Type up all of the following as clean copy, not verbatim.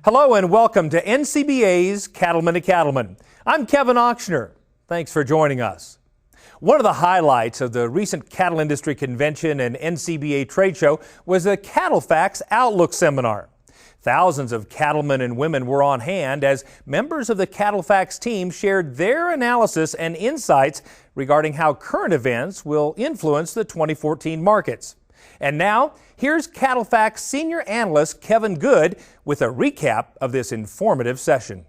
Hello and welcome to NCBA's Cattleman to Cattleman. I'm Kevin Auctioner. Thanks for joining us. One of the highlights of the recent cattle industry convention and NCBA trade show was the Cattlefax Outlook Seminar. Thousands of cattlemen and women were on hand as members of the Cattlefax team shared their analysis and insights regarding how current events will influence the 2014 markets. And now, here's Cattlefax Senior Analyst Kevin Good with a recap of this informative session.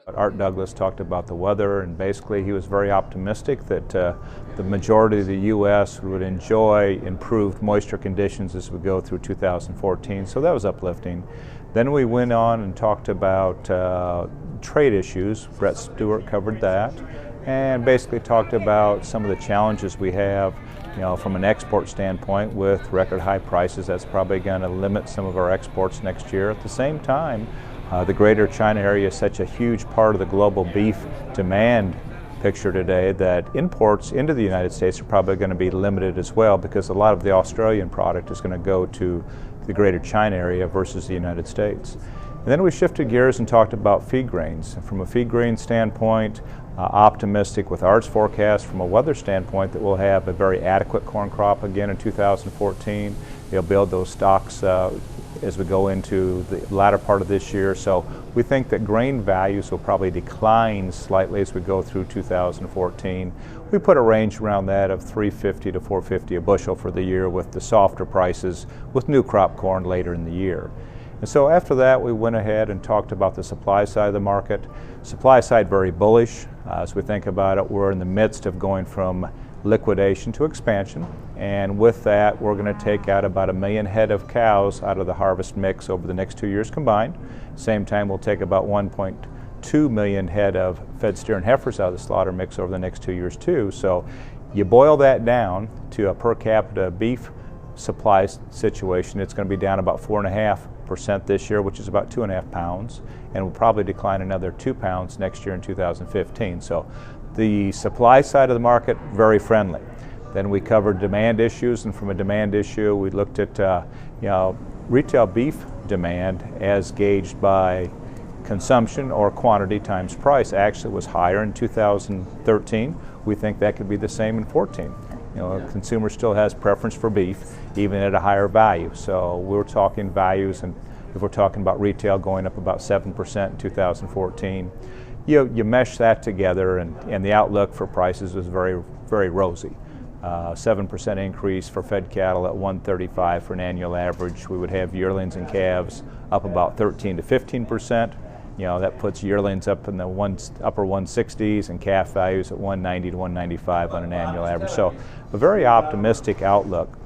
Art Douglas talked about the weather, and basically he was very optimistic that the majority of the U.S. would enjoy improved moisture conditions as we go through 2014, so that was uplifting. Then we went on and talked about trade issues. Brett Stewart covered that, and basically talked about some of the challenges we have, from an export standpoint with record high prices. That's probably going to limit some of our exports next year. At the same time, the greater China area is such a huge part of the global beef demand picture today that imports into the United States are probably going to be limited as well, because a lot of the Australian product is going to go to the greater China area versus the United States. And then we shifted gears and talked about feed grains. From a feed grain standpoint, optimistic with Art's forecast from a weather standpoint that we'll have a very adequate corn crop again in 2014. They'll build those stocks as we go into the latter part of this year. So we think that grain values will probably decline slightly as we go through 2014. We put a range around that of $3.50 to $4.50 a bushel for the year, with the softer prices with new crop corn later in the year. And so after that, we went ahead and talked about the supply side of the market. Supply side very bullish. As we think about it, we're in the midst of going from liquidation to expansion, and with that we're going to take out about 1 million head of cows out of the harvest mix over the next 2 years combined. Same time, we'll take about 1.2 million head of fed steer and heifers out of the slaughter mix over the next 2 years too. So you boil that down to a per capita beef supply situation, it's going to be down about 4.5% this year, which is about 2.5 pounds, and will probably decline another 2 pounds next year in 2015. So the supply side of the market, very friendly. Then we covered demand issues, and from a demand issue, we looked at retail beef demand as gauged by consumption or quantity times price. Actually, was higher in 2013. We think that could be the same in 2014. A consumer still has preference for beef, even at a higher value. So we're talking values, and if we're talking about retail going up about 7% in 2014, you mesh that together, and the outlook for prices is very, very rosy. 7% increase for fed cattle at 135 for an annual average. We would have yearlings and calves up about 13 to 15%. That puts yearlings up in the upper 160s and calf values at 190 to 195 on an annual average. So a very optimistic outlook